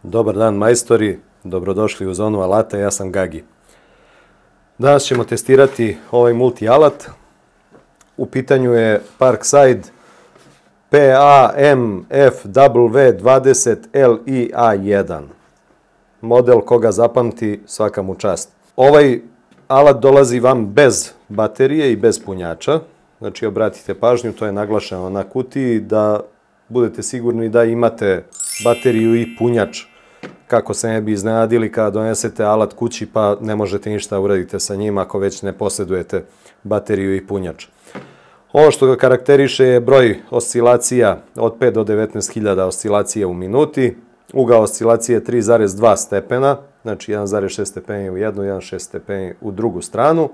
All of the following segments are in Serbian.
Dobar dan majstori, dobrodošli u zonu alata, ja sam Gagi. Danas ćemo testirati ovaj multi alat. U pitanju je Parkside PAMFW20LIA1. Model koga zapamti, svaka mu čast. Ovaj alat dolazi vam bez baterije i bez punjača. Znači, obratite pažnju, to je naglašeno na kutiji, da budete sigurni da imate bateriju i punjač, kako se ne bi iznenadili kada donesete alat kući pa ne možete ništa uraditi sa njim ako već ne posjedujete bateriju i punjač. Ovo što ga karakteriše je broj oscilacija od 5 do 19.000 oscilacija u minuti. Ugao oscilacije je 3,2 stepena, znači 1,6 stepeni u jednu, 1,6 stepeni u drugu stranu.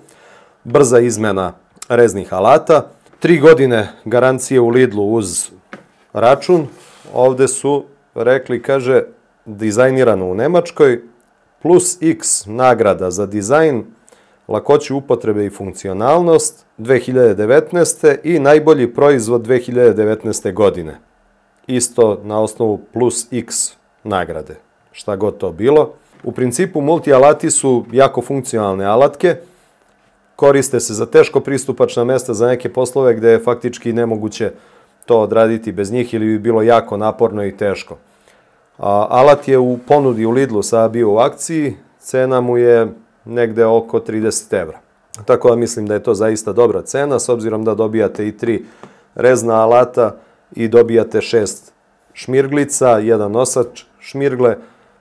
Brza izmena reznih alata. 3 godine garancije u Lidlu uz račun. Ovde su rekli, kaže, dizajnirano u Nemačkoj, plus X nagrada za dizajn, lakoću upotrebe i funkcionalnost 2019. i najbolji proizvod 2019. godine. Isto na osnovu plus X nagrade, šta god to bilo. U principu multi alati su jako funkcionalne alatke, koriste se za teško pristupačna mesta, za neke poslove gde je faktički nemoguće to odraditi bez njih ili bi bilo jako naporno i teško. Alat je u ponudi u Lidlu, sada bio u akciji, cena mu je negde oko 30 evra. Tako da mislim da je to zaista dobra cena, s obzirom da dobijate i 3 rezna alata i dobijate 6 šmirglica, jedan nosač šmirgle,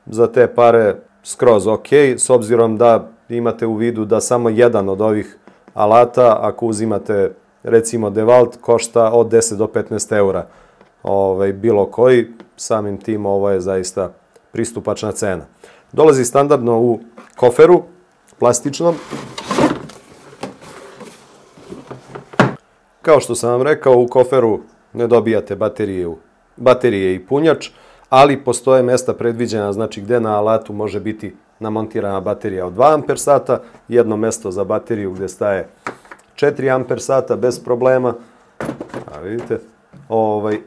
za te pare skroz ok, s obzirom da imate u vidu da samo jedan od ovih alata, ako uzimate recimo DeWalt, košta od 10 do 15 eura bilo koji, samim tim ovo je zaista pristupačna cena. Dolazi standardno u koferu, plastičnom. Kao što sam vam rekao, u koferu ne dobijate baterije i punjač, ali postoje mesta predviđena, znači gde na alatu može biti namontirana baterija od 2 amper sata, jedno mesto za bateriju gde staje 4 amper sata bez problema. Vidite,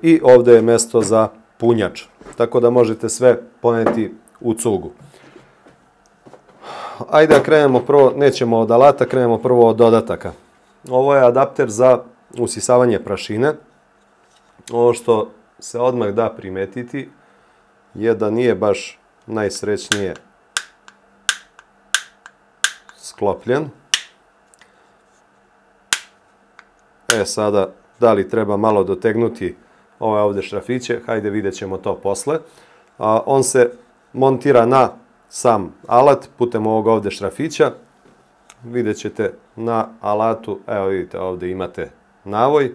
i ovde je mesto za punjač, tako da možete sve poneti u cugu. Ajde da krenemo prvo, nećemo od alata, krenemo prvo od dodataka. Ovo je adapter za usisavanje prašine. Ovo što se odmah da primetiti je da nije baš najsrećnije sklopljen. Sada, da li treba malo dotegnuti ove ovde šrafiće, hajde vidjet ćemo to posle. On se montira na sam alat putem ovog ovde šrafića. Vidjet ćete na alatu, evo vidite, ovde imate navoj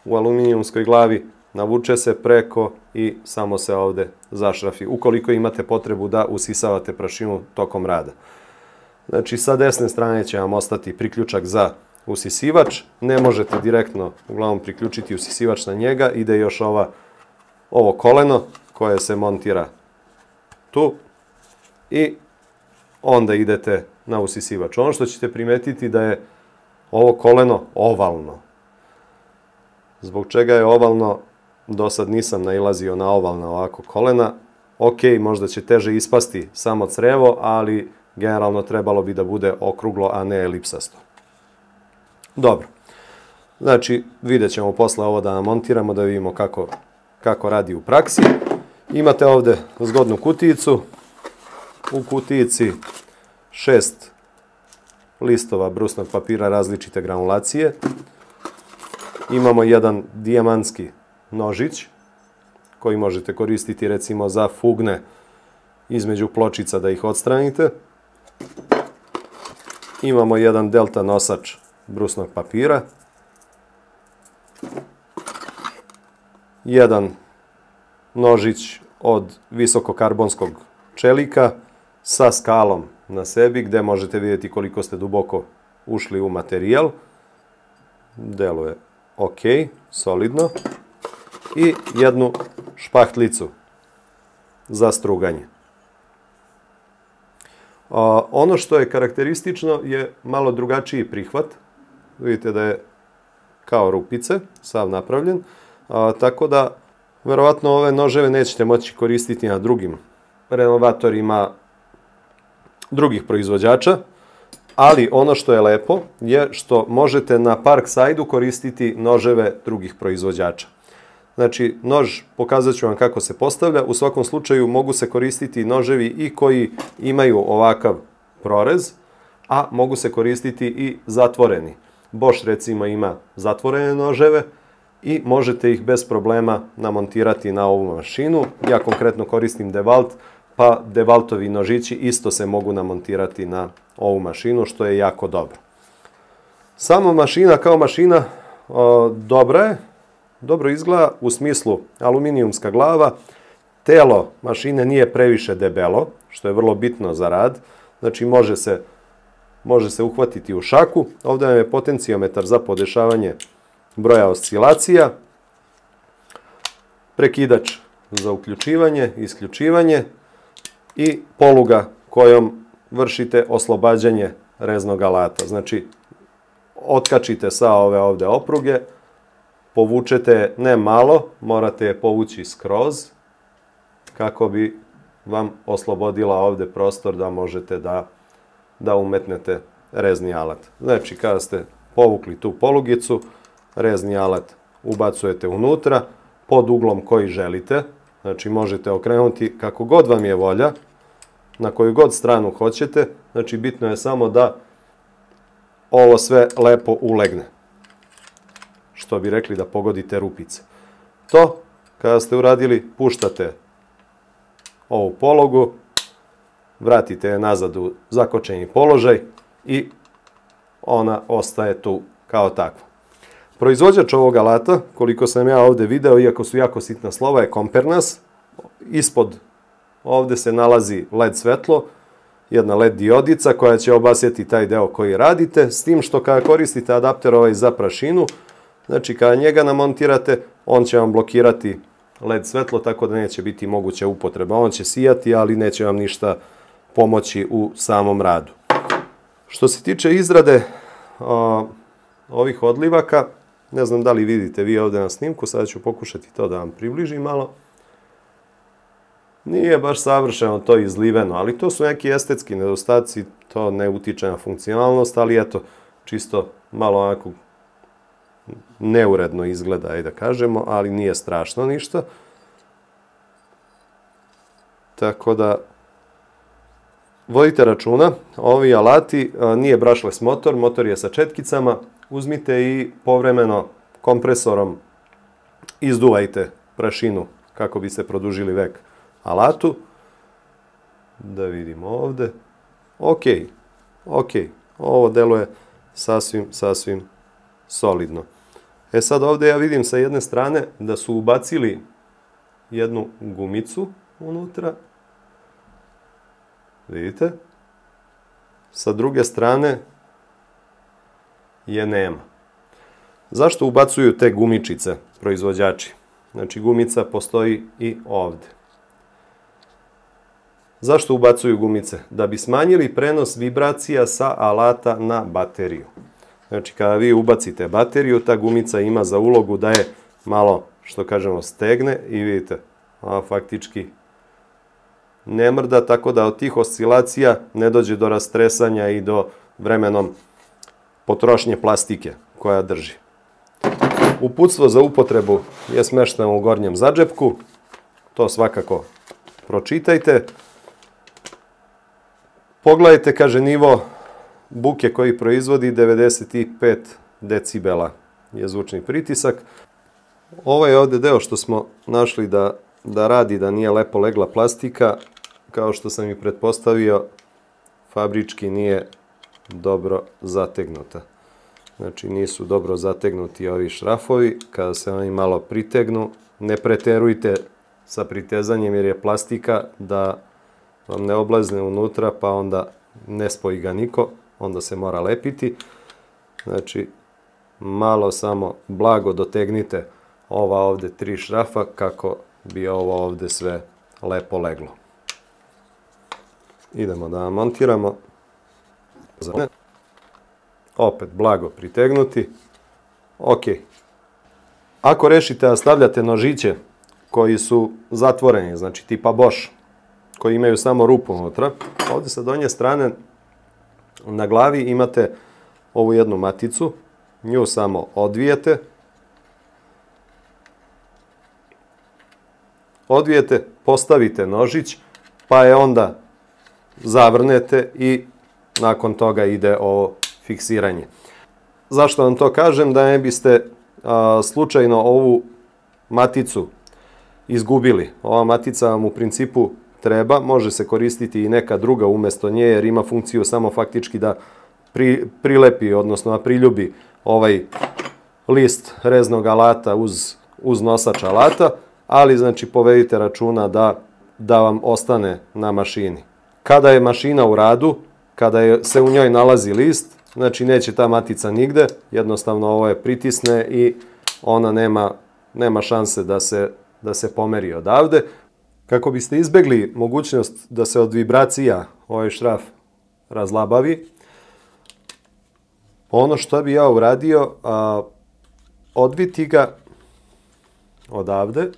u aluminijumskoj glavi, navuče se preko i samo se ovde zašrafi, ukoliko imate potrebu da usisavate prašinu tokom rada. Znači, sa desne strane će vam ostati priključak za usisivač, ne možete direktno uglavnom priključiti usisivač na njega, ide još ovo koleno koje se montira tu i onda idete na usisivač. Ono što ćete primetiti da je ovo koleno ovalno. Zbog čega je ovalno, do sad nisam nailazio na ovalna ovako kolena. Ok, možda će teže ispasti samo crevo, ali generalno trebalo bi da bude okruglo, a ne elipsasto. Dobro, znači vidjet ćemo posle ovo da namontiramo, da vidimo kako radi u praksi. Imate ovde zgodnu kutijicu, u kutijici 6 listova brusnog papira različite granulacije. Imamo jedan dijamantski nožić koji možete koristiti recimo za fugne između pločica da ih odstranite. Imamo jedan delta nosač brusnog papira, jedan nožić od visokokarbonskog čelika sa skalom na sebi gde možete vidjeti koliko ste duboko ušli u materijal. Deluje ok, solidno. I jednu špahtlicu za struganje. Ono što je karakteristično je malo drugačiji prihvat. Vidite da je kao rupice, sav napravljen. Tako da, verovatno ove noževe nećete moći koristiti na drugim renovatorima drugih proizvođača, ali ono što je lepo je što možete na Parkside-u koristiti noževe drugih proizvođača. Znači, nož, pokazat ću vam kako se postavlja, u svakom slučaju mogu se koristiti noževi i koji imaju ovakav prorez, a mogu se koristiti i zatvoreni. Bosch recimo ima zatvorene noževe i možete ih bez problema namontirati na ovu mašinu. Ja konkretno koristim DeWalt, pa DeWaltovi nožići isto se mogu namontirati na ovu mašinu, što je jako dobro. Sama mašina kao mašina dobra je, dobro izgleda u smislu aluminijumska glava, telo mašine nije previše debelo, što je vrlo bitno za rad, znači može se uhvatiti u šaku. Ovdje nam je potencijometar za podešavanje broja oscilacija, prekidač za uključivanje, isključivanje i poluga kojom vršite oslobađanje reznog alata. Znači, otkačite sa ove ovdje opruge, povučete ne malo, morate je povući skroz kako bi vam oslobodila ovdje prostor da možete da umetnete rezni alat. Znači, kada ste povukli tu polugicu, rezni alat ubacujete unutra pod uglom koji želite. Znači, možete okrenuti kako god vam je volja, na koju god stranu hoćete. Znači, bitno je samo da ovo sve lepo ulegne. Što bi rekli da pogodite rupice. To, kada ste uradili, puštate ovu pologu, vratite je nazad u zakočeni položaj i ona ostaje tu kao takva. Proizvođač ovog alata, koliko sam ja ovdje video, iako su jako sitna slova, je Compernas. Ispod ovdje se nalazi LED svetlo, jedna LED diodica koja će obasjeti taj deo koji radite, s tim što kada koristite adapter ovaj za prašinu, znači kada njega namontirate, on će vam blokirati LED svetlo, tako da neće biti moguća upotreba. On će sijati, ali neće vam ništa pomoći u samom radu. Što se tiče izrade ovih odlivaka, ne znam da li vidite vi ovdje na snimku, sada ću pokušati to da vam približim malo. Nije baš savršeno to izliveno, ali to su neki estetski nedostaci, to ne utiče na funkcionalnost, ali eto, čisto malo onako neuredno izgleda, ajde da kažemo, ali nije strašno ništa. Tako da, vodite računa, ovi alati, nije brushless motor, motor je sa četkicama, uzmite i povremeno kompresorom izduvajte prašinu kako bi se produžili vek alatu. Da vidimo ovdje. Ok, ovo deluje sasvim solidno. E sad ovdje ja vidim sa jedne strane da su ubacili jednu gumicu unutra. Vidite? Sa druge strane je nema. Zašto ubacuju te gumičice proizvođači? Znači, gumica postoji i ovdje. Zašto ubacuju gumice? Da bi smanjili prenos vibracija sa alata na bateriju. Znači, kada vi ubacite bateriju, ta gumica ima za ulogu da je malo, što kažemo, stegne i vidite, ona faktički ne mrda, tako da od tih oscilacija ne dođe do rastresanja i do vremenom potrošnje plastike koja drži. Uputstvo za upotrebu je smešteno u gornjem zadžepku. To svakako pročitajte. Pogledajte, kaže, nivo buke koji proizvodi 95 decibela je zvučni pritisak. Ovo je ovdje deo što smo našli da radi, da nije lepo legla plastika. Kao što sam i pretpostavio, fabrički nije dobro zategnuta. Znači, nisu dobro zategnuti ovi šrafovi. Kada se oni malo pritegnu, ne preterujte sa pritezanjem jer je plastika da vam ne oblazne unutra, pa onda ne spoji ga niko, onda se mora lepiti. Znači, malo samo blago dotegnite ova ovdje 3 šrafa kako bi ovo ovdje sve lepo leglo. Idemo da montiramo. Opet blago pritegnuti. Ok. Ako rešite da stavljate nožiće koji su zatvoreni, znači tipa Bosch, koji imaju samo rupu unutra. Ovdje sa donje strane na glavi imate ovu jednu maticu, nju samo odvijete. Odvijete, postavite nožić, pa je onda zavrnete i nakon toga ide ovo fiksiranje. Zašto vam to kažem? Da ne biste slučajno ovu maticu izgubili. Ova matica vam u principu treba, može se koristiti i neka druga umjesto nje, jer ima funkciju samo faktički da prilepi, odnosno da priljubi ovaj list reznog alata uz nosač alata, ali znači povedite računa da vam ostane na mašini. Kada je mašina u radu, kada se u njoj nalazi list, znači neće ta matica nigde, jednostavno ovo je pritisne i ona nema šanse da se pomeri odavde. Kako biste izbjegli mogućnost da se od vibracija ovaj šraf razlabavi, ono što bi ja uradio, odviti ga odavde,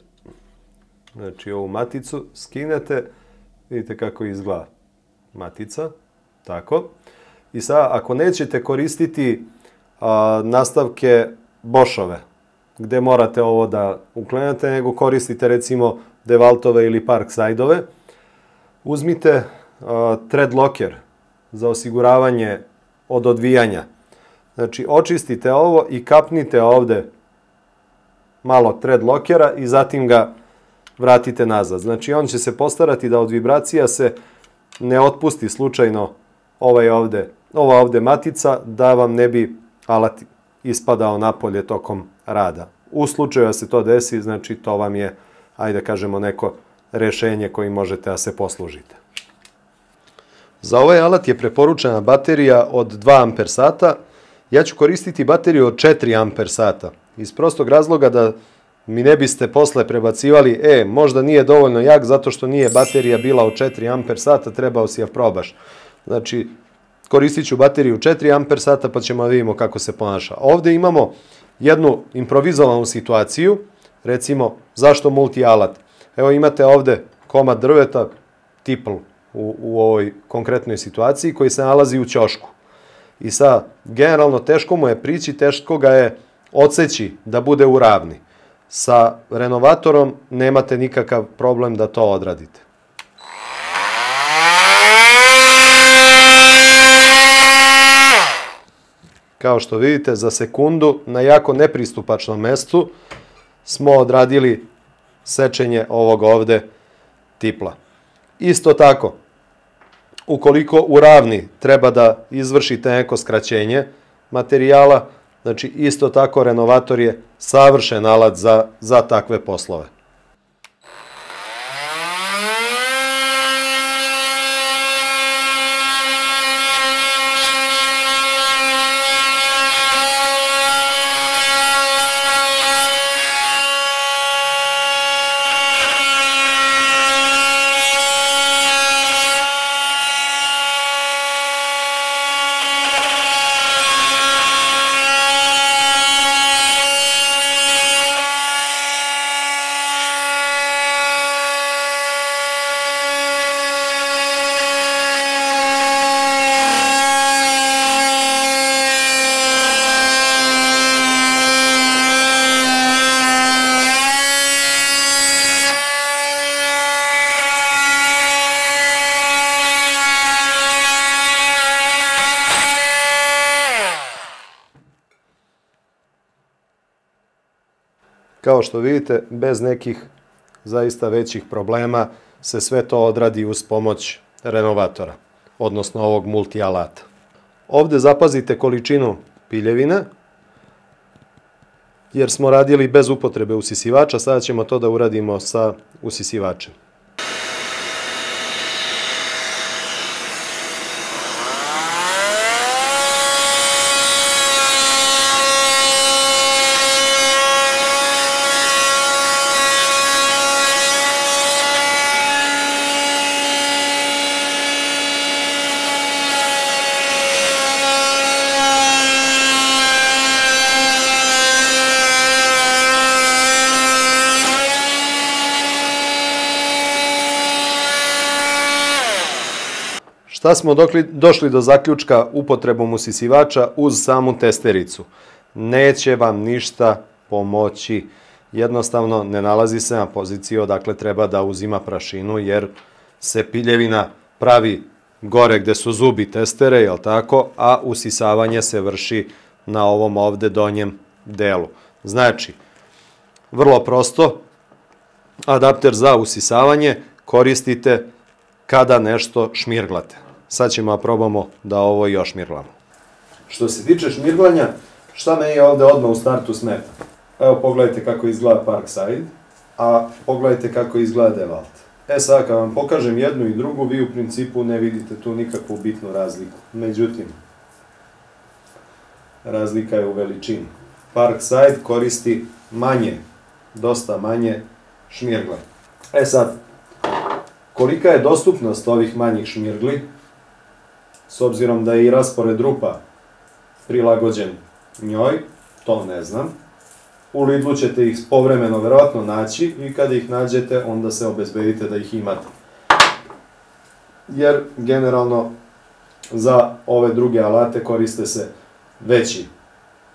znači ovu maticu skinete, vidite kako izgleda matica, tako. I sad, ako nećete koristiti nastavke Boschove, gdje morate ovo da uklenete, nego koristite recimo Dewaltove ili Parksideove, uzmite thread locker za osiguravanje od odvijanja. Znači, očistite ovo i kapnite ovdje malo thread lockera i zatim ga vratite nazad. Znači, on će se postarati da od vibracija se ne otpusti slučajno ova ovdje matica, da vam ne bi alat ispadao napolje tokom rada. U slučaju da se to desi, znači to vam je, ajde kažemo, neko rješenje koji možete da se poslužite. Za ovaj alat je preporučena baterija od 2 amper sata. Ja ću koristiti bateriju od 4 amper sata. Iz prostog razloga da mi ne biste posle prebacivali, možda nije dovoljno jak zato što nije baterija bila od 4 amper sata, trebao si ja probaš. Znači, koristit ću bateriju 4 amper sata pa ćemo da vidimo kako se ponaša. Ovdje imamo jednu improvizovanu situaciju, recimo, zašto multi alat? Evo imate ovdje komad drveta, tipl u ovoj konkretnoj situaciji, koji se nalazi u ćošku. I sad, generalno teško mu je prići, teško ga je odseći da bude u ravni. Sa renovatorom nemate nikakav problem da to odradite. Kao što vidite, za sekundu na jako nepristupačnom mestu smo odradili sečenje ovog ovde tipla. Isto tako, ukoliko u ravni treba da izvršite neko skraćenje materijala, znači isto tako renovator je savršen alat za takve poslove. Kao što vidite, bez nekih zaista većih problema se sve to odradi uz pomoć renovatora, odnosno ovog multi alata. Ovdje zapazite količinu piljevine, jer smo radili bez upotrebe usisivača, sada ćemo to da uradimo sa usisivačem. Šta smo došli do zaključka upotrebom usisivača uz samu testericu? Neće vam ništa pomoći. Jednostavno ne nalazi se na poziciji odakle treba da uzima prašinu, jer se piljevina pravi gore gde su zubi testere, jel tako, a usisavanje se vrši na ovom ovde donjem delu. Znači, vrlo prosto, adapter za usisavanje koristite kada nešto šmirglate. Sad ćemo probamo da ovo još šmirglamo. Što se tiče šmirglanja, šta me je ovde odmah u startu smeta? Evo pogledajte kako izgleda Parkside, a pogledajte kako izgleda DeWalt. Sad kad vam pokažem jednu i drugu, vi u principu ne vidite tu nikakvu bitnu razliku. Međutim, razlika je u veličini. Parkside koristi manje, dosta manje šmirgle. Sad, kolika je dostupnost ovih manjih šmirgli, s obzirom da je i raspored rupa prilagođen njoj, to ne znam. U Lidlu ćete ih povremeno verovatno naći i kada ih nađete, onda se obezbedite da ih imate. Jer generalno za ove druge alate koriste se veći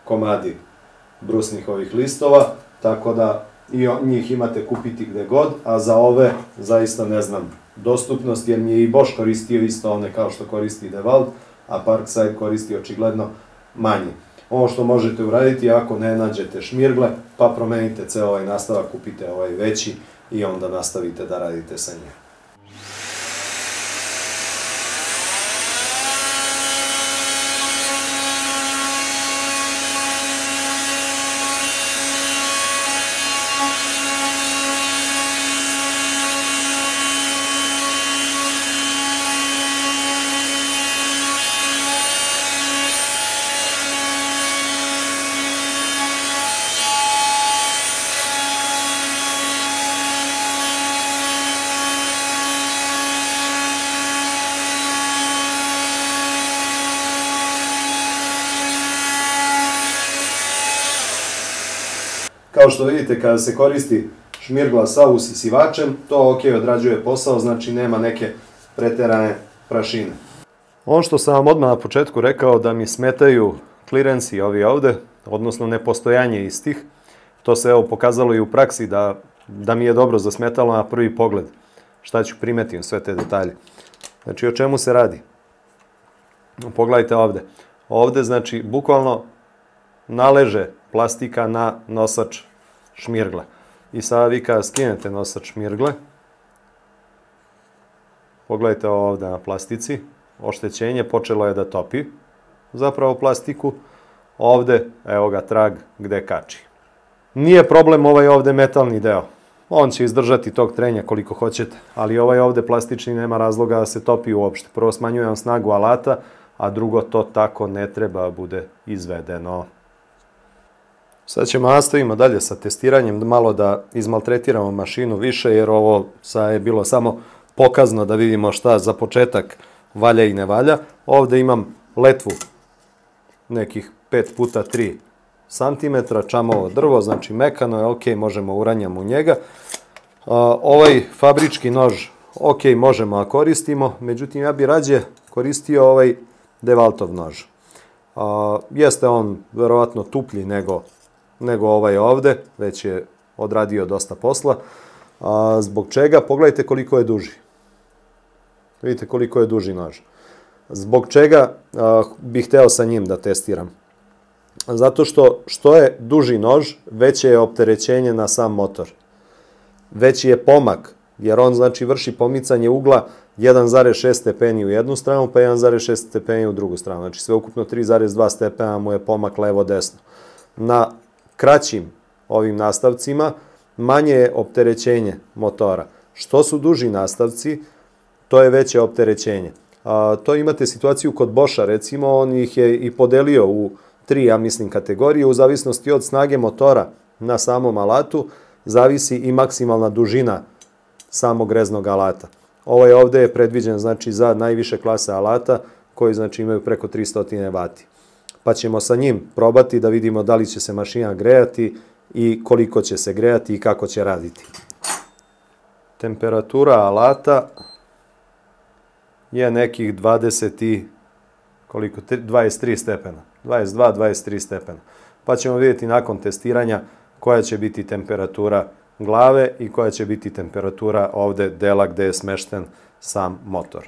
komadi brusnih ovih listova, tako da i njih imate kupiti gde god, a za ove zaista ne znam dostupnost, jer mi je i Bosch koristio isto one kao što koristi DeWalt, a Parkside koristi očigledno manje. Ovo što možete uraditi, ako ne nađete šmirgle, pa promenite ceo ovaj nastavak, kupite ovaj veći i onda nastavite da radite sa njim. Kao što vidite, kada se koristi šmirgla sa usisivačem, to ok odrađuje posao, znači nema neke preterane prašine. Ono što sam vam odmah na početku rekao da mi smetaju klirensi ovi ovde, odnosno nepostojanje istih, to se evo pokazalo i u praksi da mi je dobro zasmetalo na prvi pogled. Šta ću primetim sve te detalje. Znači o čemu se radi? Pogledajte ovde. Ovde znači bukvalno naleže plastika na nosač šmirgle. I sada vi kada skinete nosač šmirgle, pogledajte ovde na plastici, oštećenje počelo je da topi zapravo plastiku, ovde, evo ga trag gde kači. Nije problem ovaj ovde metalni deo, on će izdržati tog trenja koliko hoćete, ali ovaj ovde plastični nema razloga da se topi uopšte. Prvo smanjuje vam snagu alata, a drugo to tako ne treba bude izvedeno. Sad ćemo nastavimo dalje sa testiranjem, malo da izmaltretiramo mašinu više, jer ovo sad je bilo samo pokazno da vidimo šta za početak valja i ne valja. Ovde imam letvu nekih 5x3 cm, čamovo drvo, znači mekano je, ok, možemo uranjamo u njega. Ovaj fabrički nož, ok, možemo da koristimo, međutim ja bi rađe koristio ovaj DeWaltov nož. Jeste on verovatno tuplji nego ovaj ovde, već je odradio dosta posla. Zbog čega? Pogledajte koliko je duži. Vidite koliko je duži nož. Zbog čega bih hteo sa njim da testiram? Zato što je duži nož, veće je opterećenje na sam motor. Veći je pomak, jer on znači vrši pomicanje ugla 1,6 stepeni u jednu stranu, pa 1,6 stepeni u drugu stranu. Znači sve ukupno 3,2 stepena mu je pomak levo-desno. Na kraćim ovim nastavcima manje je opterećenje motora. Što su duži nastavci, to je veće opterećenje. To imate situaciju kod Boscha, recimo, on ih je i podelio u 3, ja mislim, kategorije, u zavisnosti od snage motora na samom alatu, zavisi i maksimalna dužina samog reznog alata. Ovaj ovde je predviđen znači za najviše klase alata koji znači imaju preko 300 W. Pa ćemo sa njim probati da vidimo da li će se mašina grejati i koliko će se grejati i kako će raditi. Temperatura alata je nekih 23 stepena. 22-23 stepena. Pa ćemo vidjeti nakon testiranja koja će biti temperatura glave i koja će biti temperatura ovde dela gde je smešten sam motor.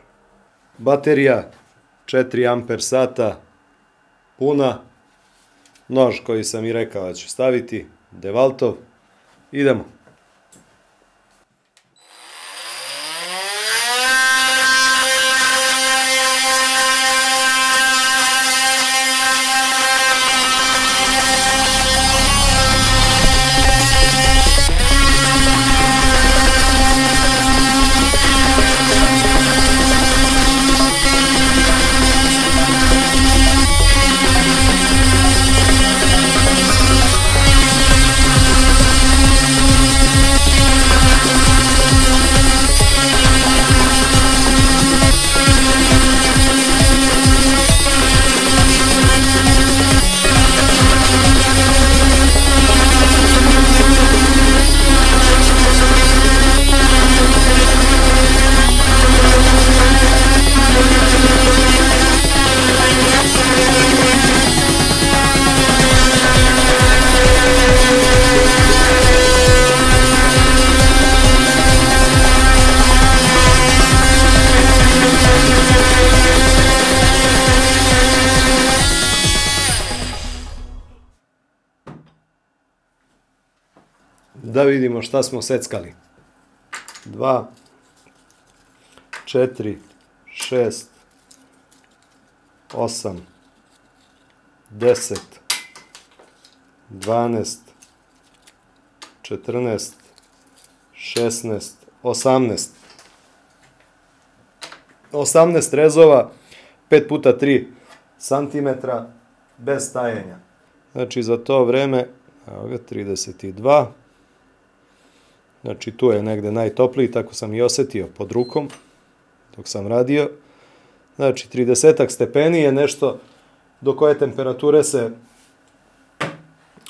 Baterija 4 amper sata puna. Nož koji sam i rekao da ću staviti, Devaltov. Idemo. Da vidimo šta smo seckali. 2, 4, 6, 8, 10, 12, 14, 16, 18. 18 rezova, 5 puta 3 cm, bez stajanja. Znači za to vreme, evo ga, 32. Znači tu je negde najtopliji, tako sam i osetio pod rukom dok sam radio. Znači 30 stepeni je nešto do koje temperature se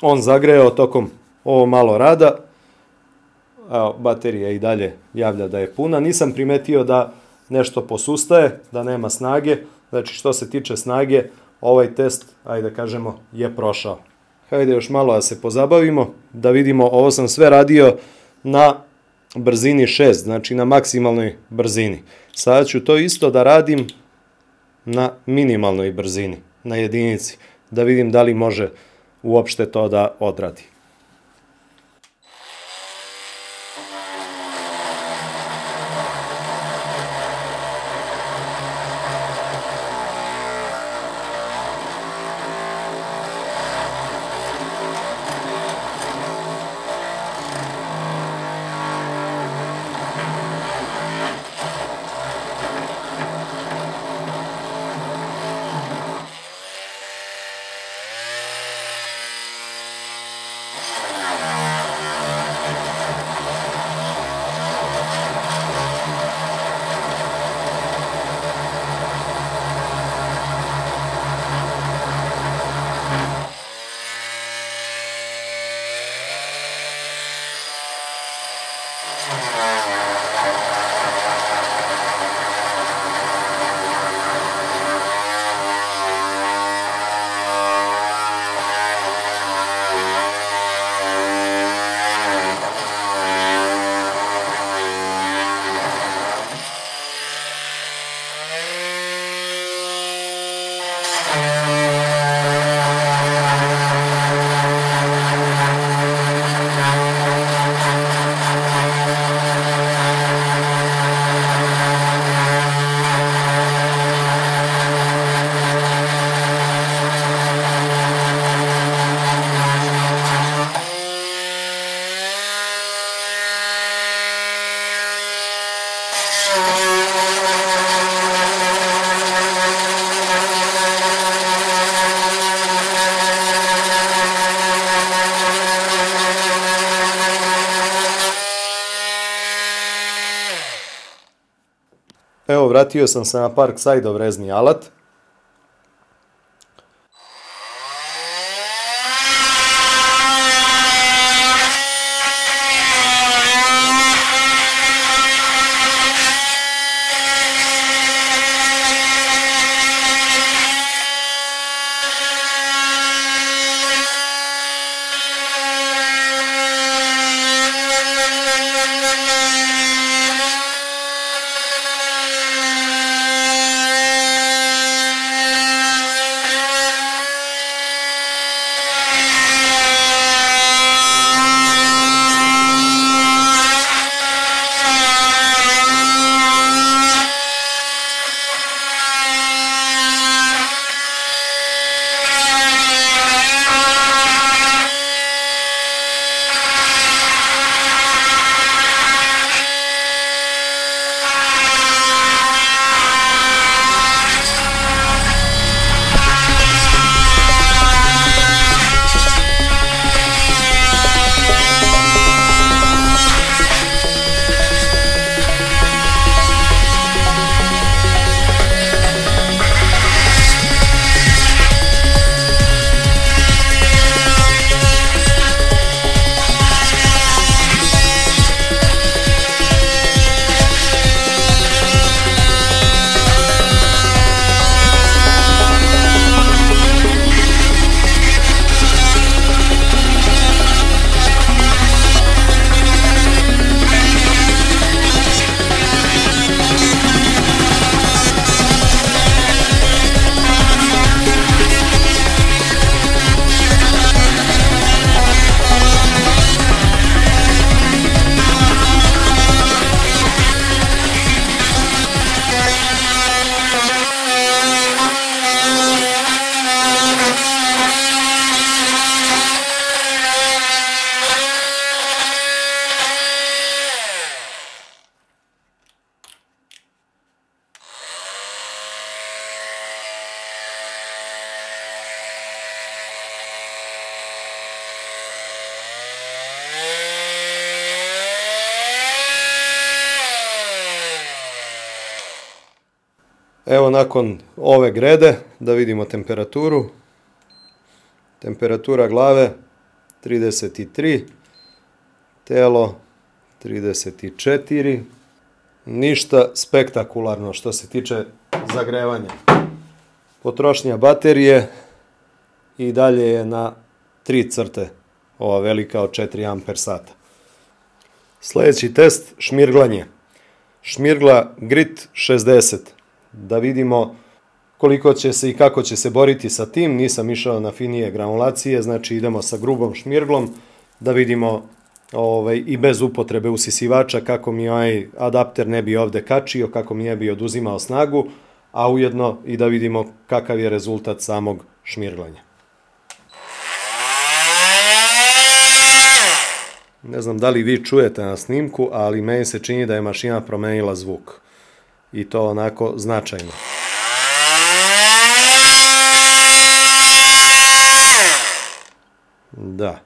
on zagreo tokom ovo malo rada. Evo, baterija i dalje javlja da je puna. Nisam primetio da nešto posustaje, da nema snage. Znači što se tiče snage, ovaj test, ajde da kažemo, je prošao. Hajde još malo da se pozabavimo, da vidimo, ovo sam sve radio na brzini 6, znači na maksimalnoj brzini. Sada ću to isto da radim na minimalnoj brzini, na jedinici, da vidim da li može uopšte to da odradi. Evo, vratio sam se na Parkside-ov rezni alat. Evo nakon ove grede, da vidimo temperaturu. Temperatura glave 33, telo 34. Ništa spektakularno što se tiče zagrevanja. Potrošnja baterije i dalje je na 3 crte, ova velika od 4 amper sata. Sljedeći test, šmirglanje. Šmirgla Grit 60. Da vidimo koliko će se i kako će se boriti sa tim. Nisam išao na finije granulacije, znači idemo sa grubom šmirglom da vidimo i bez upotrebe usisivača kako mi ovaj adapter ne bi ovde kačio, kako mi ne bi oduzimao snagu, a ujedno i da vidimo kakav je rezultat samog šmirglanja. Ne znam da li vi čujete na snimku, ali meni se čini da je mašina promenila zvuk. I to onako značajno. Da.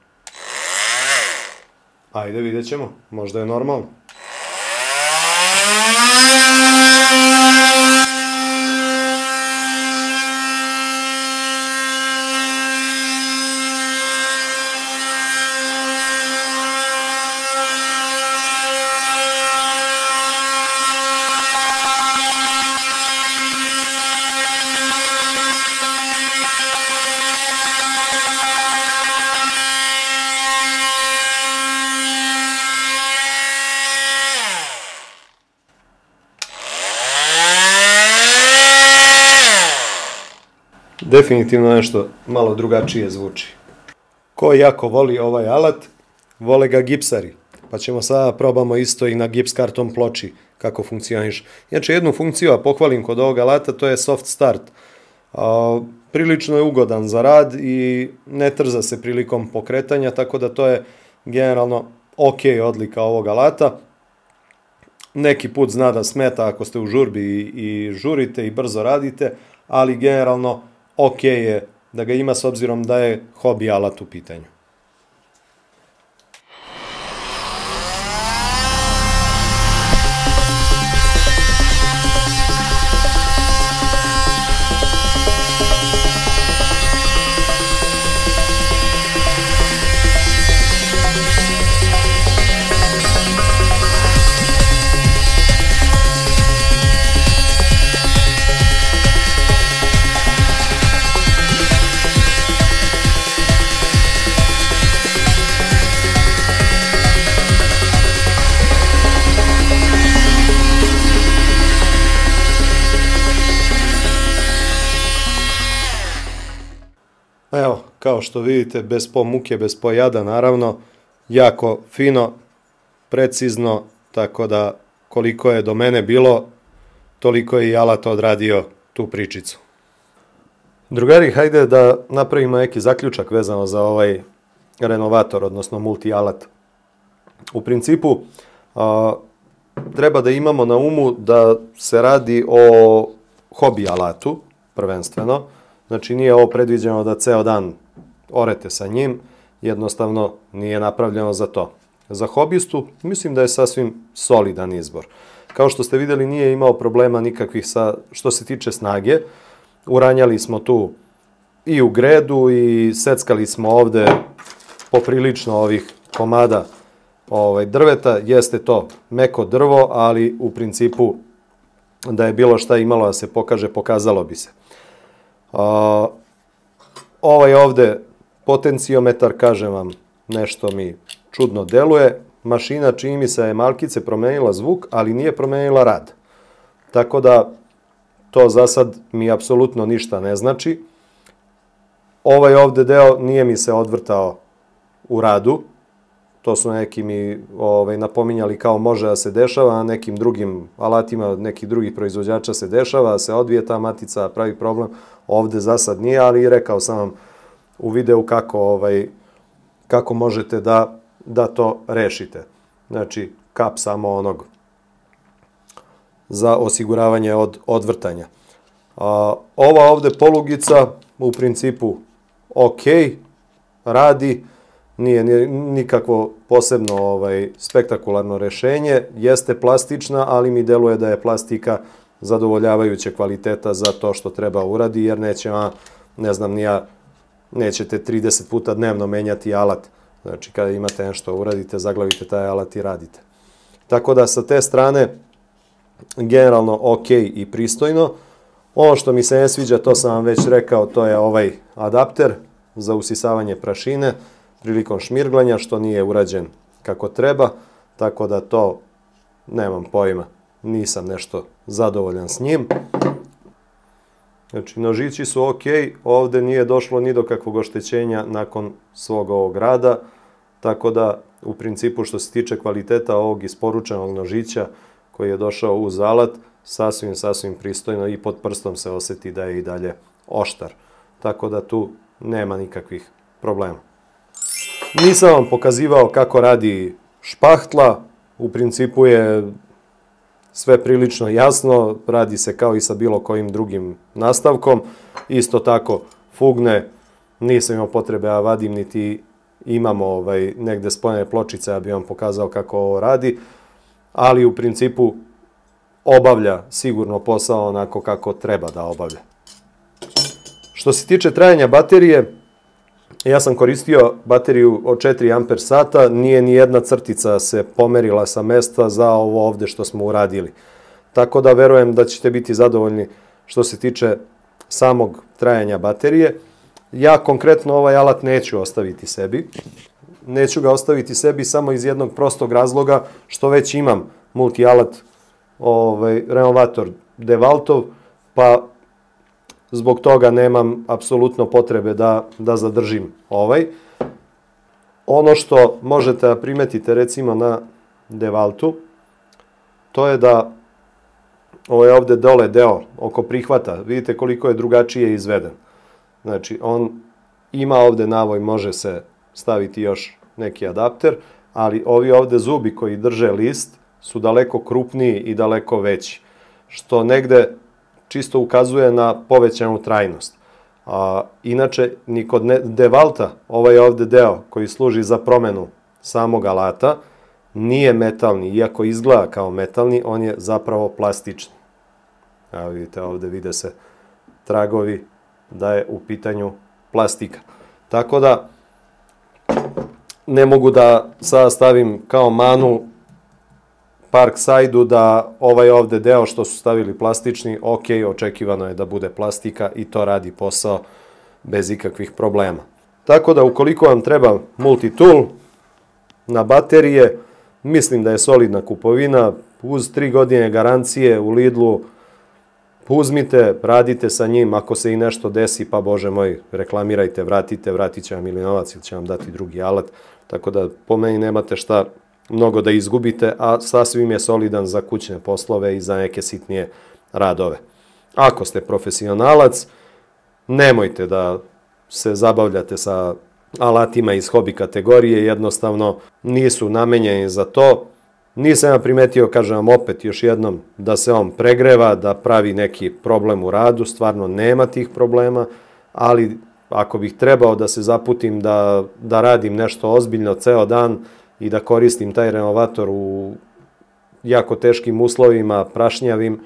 Ajde, vidjet ćemo. Možda je normalno. Definitivno nešto malo drugačije zvuči. Ko jako voli ovaj alat, vole ga gipsari. Pa ćemo sada probamo isto i na gips karton ploči kako funkcioniš. Znači jednu funkciju, a pohvalim kod ovog alata, to je soft start. Prilično je ugodan za rad i ne trza se prilikom pokretanja, tako da to je generalno ok odlika ovog alata. Neki put zna da smeta ako ste u žurbi i žurite i brzo radite, ali generalno ok je da ga ima s obzirom da je hobi alat u pitanju. Evo, kao što vidite, bez po muke, bez po jada, naravno, jako fino, precizno, tako da koliko je do mene bilo, toliko je i alat odradio tu pričicu. Drugari, hajde da napravimo neki zaključak vezano za ovaj renovator, odnosno multi-alat. U principu, treba da imamo na umu da se radi o hobi alatu, prvenstveno. Znači nije ovo predviđeno da ceo dan orete sa njim, jednostavno nije napravljeno za to. Za hobistu mislim da je sasvim solidan izbor. Kao što ste vidjeli, nije imao problema nikakvih što se tiče snage. Uranjali smo tu i u gredu i seckali smo ovde poprilično ovih komada drveta. Jeste to meko drvo, ali u principu da je bilo šta imalo da se pokaže, pokazalo bi se. Ovaj ovde potencijometar, kažem vam, nešto mi čudno deluje. Mašina, čini mi se, je malkice promenila zvuk, ali nije promenila rad. Tako da to za sad mi apsolutno ništa ne znači. Ovaj ovde deo nije mi se odvrtao u radu. To su neki mi napominjali kao može da se dešava, a nekim drugim alatima nekih drugih proizvođača se dešava, da se odvije ta matica, pravi problem. Ovde za sad nije, ali rekao sam vam u videu kako možete da to rešite. Znači, kap samo onog za osiguravanje od odvrtanja. Ova ovde polugica u principu ok, radi, nije nikakvo posebno spektakularno rešenje, jeste plastična, ali mi deluje da je plastika zadovoljavajuće kvaliteta za to što treba uradi, jer neće, ne znam ni ja, nećete 30 puta dnevno menjati alat. Znači, kada imate nešto uradite, zaglavite taj alat i radite. Tako da, sa te strane, generalno ok i pristojno. Ono što mi se ne sviđa, to sam vam već rekao, to je ovaj adapter za usisavanje prašine prilikom šmirglanja, što nije urađen kako treba, tako da to nemam pojma, nisam nešto zadovoljan s njim. Znači, nožići su ok, ovde nije došlo ni do kakvog oštećenja nakon svog ovog rada, tako da, u principu, što se tiče kvaliteta ovog isporučenog nožića koji je došao uz alat, sasvim pristojno i pod prstom se osjeti da je i dalje oštar. Tako da tu nema nikakvih problema. Nisam vam pokazivao kako radi špahtla, u principu je sve prilično jasno, radi se kao i sa bilo kojim drugim nastavkom. Isto tako fugne, nisam imao potrebe da vadim, niti imamo negde spojene pločice, ja bih vam pokazao kako ovo radi, ali u principu obavlja sigurno posao onako kako treba da obavlja. Što se tiče trajanja baterije, ja sam koristio bateriju od 4 amper sata, nije ni jedna crtica se pomerila sa mesta za ovo ovde što smo uradili. Tako da verujem da ćete biti zadovoljni što se tiče samog trajanja baterije. Ja konkretno ovaj alat neću ostaviti sebi. Neću ga ostaviti sebi samo iz jednog prostog razloga što već imam multi-alat renovator DeWaltov, pa zbog toga nemam apsolutno potrebe da zadržim ovaj. Ono što možete da primetite recimo na DeWaltu, to je da ovo je ovde dole deo oko prihvata, vidite koliko je drugačije izveden. Znači, on ima ovde navoj, može se staviti još neki adapter, ali ovi ovde zubi koji drže list su daleko krupniji i daleko veći, što negde čisto ukazuje na povećanu trajnost. Inače, ni kod DeWalta, ovaj ovde deo koji služi za promenu samog alata, nije metalni, iako izgleda kao metalni, on je zapravo plastični. Evo vidite, ovde vide se tragovi da je u pitanju plastika. Tako da, ne mogu da sada stavim kao manu Parkside-u da ovaj ovde deo što su stavili plastični, ok, očekivano je da bude plastika i to radi posao bez ikakvih problema. Tako da, ukoliko vam treba multi-tool na baterije, mislim da je solidna kupovina, uz 3 godine garancije u Lidlu, uzmite, radite sa njim, ako se i nešto desi, pa bože moj, reklamirajte, vratite, vratit će vam ili novac ili će vam dati drugi alat, tako da po meni nemate šta mnogo da izgubite, a sasvim je solidan za kućne poslove i za neke sitnije radove. Ako ste profesionalac, nemojte da se zabavljate sa alatima iz hobi kategorije, jednostavno nisu namenjeni za to. Nisam ja primetio, kažem vam opet još jednom, da se on pregreva, da pravi neki problem u radu, stvarno nema tih problema, ali ako bih trebao da se zaputim da radim nešto ozbiljno ceo dan i da koristim taj renovator u jako teškim uslovima, prašnjavim,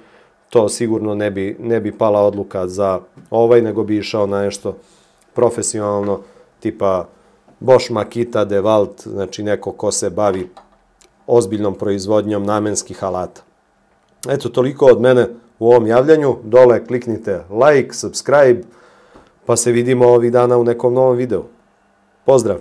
to sigurno ne bi pala odluka za ovaj, nego bi išao na nešto profesionalno, tipa Bosch, Makita, DeWalt, znači neko ko se bavi ozbiljnom proizvodnjom namenskih alata. Eto, toliko od mene u ovom javljanju. Dole kliknite like, subscribe, pa se vidimo ovih dana u nekom novom videu. Pozdrav!